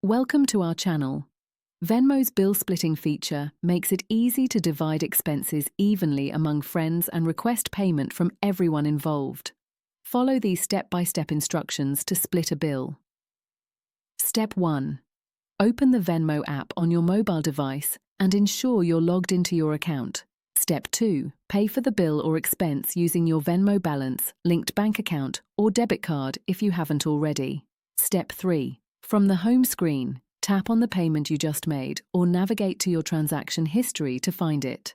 Welcome to our channel. Venmo's bill splitting feature makes it easy to divide expenses evenly among friends and request payment from everyone involved. Follow these step-by-step instructions to split a bill. Step 1. Open the Venmo app on your mobile device and ensure you're logged into your account. Step 2. Pay for the bill or expense using your Venmo balance, linked bank account, or debit card if you haven't already. Step 3. From the home screen, tap on the payment you just made or navigate to your transaction history to find it.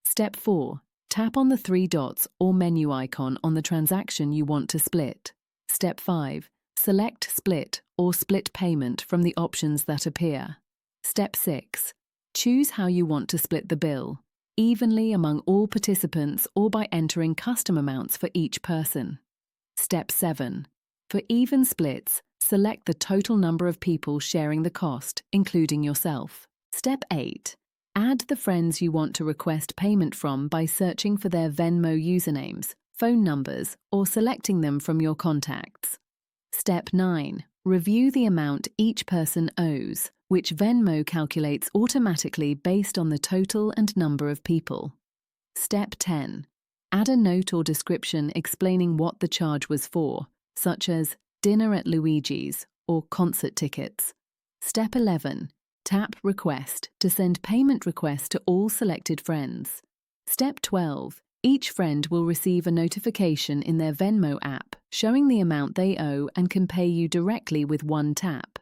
Step 4. Tap on the 3 dots or menu icon on the transaction you want to split. Step 5. Select Split or Split Payment from the options that appear. Step 6. Choose how you want to split the bill, evenly among all participants or by entering custom amounts for each person. Step 7. For even splits, select the total number of people sharing the cost, including yourself. Step 8. Add the friends you want to request payment from by searching for their Venmo usernames, phone numbers, or selecting them from your contacts. Step 9. Review the amount each person owes, which Venmo calculates automatically based on the total and number of people. Step 10. Add a note or description explaining what the charge was for, such as dinner at Luigi's or concert tickets. Step 11. Tap Request to send payment requests to all selected friends. Step 12. Each friend will receive a notification in their Venmo app showing the amount they owe and can pay you directly with one tap.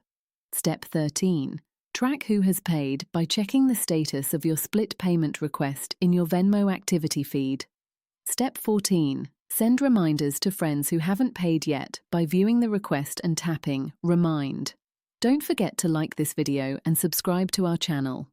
Step 13. Track who has paid by checking the status of your split payment request in your Venmo activity feed. Step 14. Send reminders to friends who haven't paid yet by viewing the request and tapping Remind. Don't forget to like this video and subscribe to our channel.